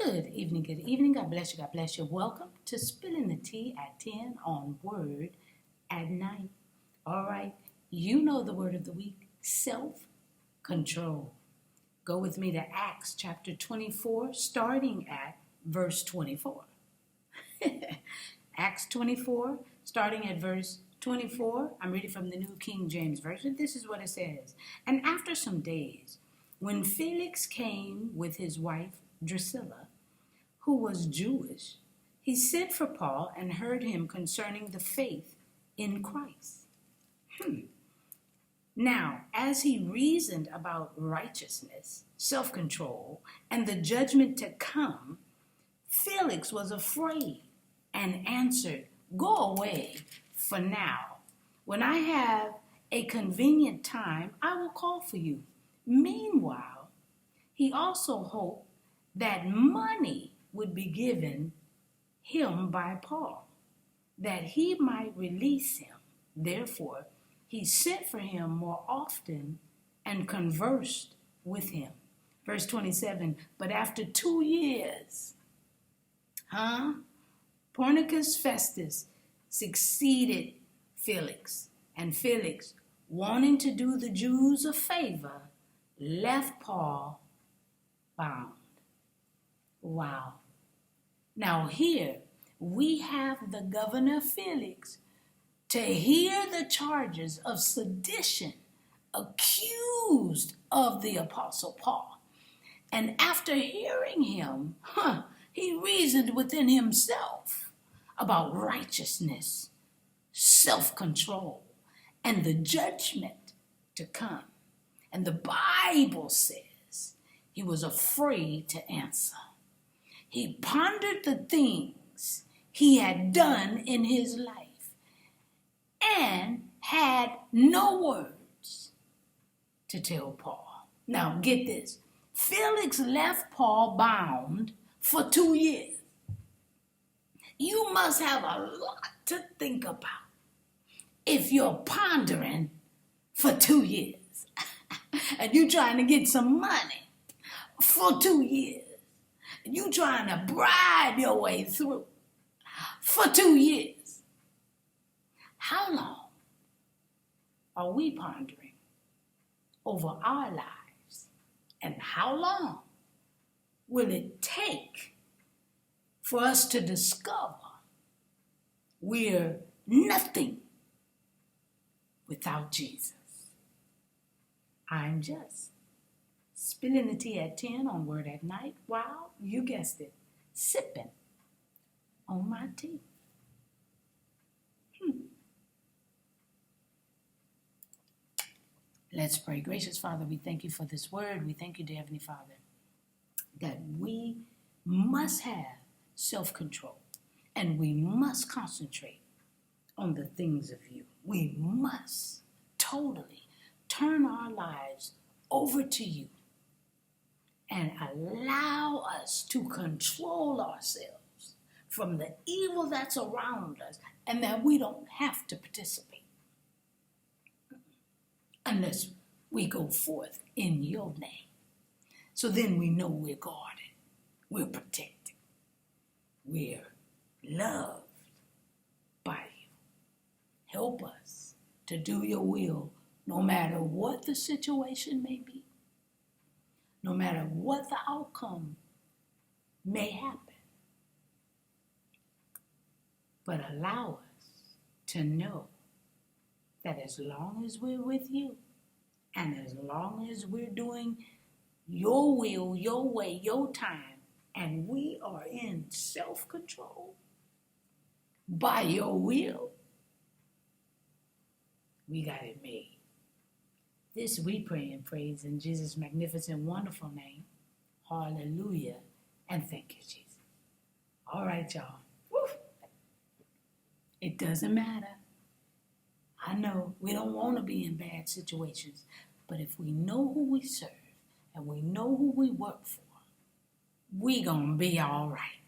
Good evening, good evening. God bless you, God bless you. Welcome to Spilling the Tea at 10 on Word at Night. All right, you know the word of the week, self-control. Go with me to Acts chapter 24, starting at verse 24. Acts 24, starting at verse 24. I'm reading from the New King James Version. This is what it says. And after some days, when Felix came with his wife Drusilla, who was Jewish, he sent for Paul and heard him concerning the faith in Christ. Now, as he reasoned about righteousness, self-control, and the judgment to come, Felix was afraid and answered, "Go away for now. When I have a convenient time, I will call for you." Meanwhile, he also hoped that money would be given him by Paul, that he might release him. Therefore, he sent for him more often and conversed with him. Verse 27, but after 2 years, Pornicus Festus succeeded Felix, and Felix, wanting to do the Jews a favor, left Paul bound. Wow. Now here we have the governor Felix to hear the charges of sedition accused of the apostle Paul. And after hearing him, he reasoned within himself about righteousness, self-control, and the judgment to come. And the Bible says he was afraid to answer. He pondered the things he had done in his life and had no words to tell Paul. Now get this. Felix left Paul bound for 2 years. You must have a lot to think about if you're pondering for 2 years and you're trying to get some money for 2 years. You trying to bribe your way through for 2 years. How long are we pondering over our lives? And how long will it take for us to discover we're nothing without Jesus? I'm just spilling the tea at 10 on Word at Night. Wow, you guessed it. Sipping on my tea. Let's pray. Gracious Father, we thank you for this word. We thank you, dear Heavenly Father, that we must have self-control and we must concentrate on the things of you. We must totally turn our lives over to you and allow us to control ourselves from the evil that's around us, and that we don't have to participate unless we go forth in your name. So then we know we're guarded, we're protected, we're loved by you. Help us to do your will no matter what the situation may be. No matter what the outcome may happen. But allow us to know that as long as we're with you, and as long as we're doing your will, your way, your time, and we are in self-control by your will, we got it made. This we pray and praise in Jesus' magnificent, wonderful name. Hallelujah. And thank you, Jesus. All right, y'all. Woo. It doesn't matter. I know we don't want to be in bad situations, but if we know who we serve and we know who we work for, we gonna be all right.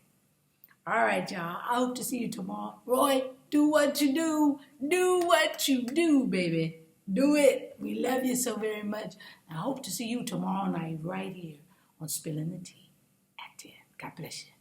All right, y'all. I hope to see you tomorrow. Roy, do what you do. Do what you do, baby. Do it. We love you so very much. I hope to see you tomorrow night right here on Spilling the Tea at 10. God bless you.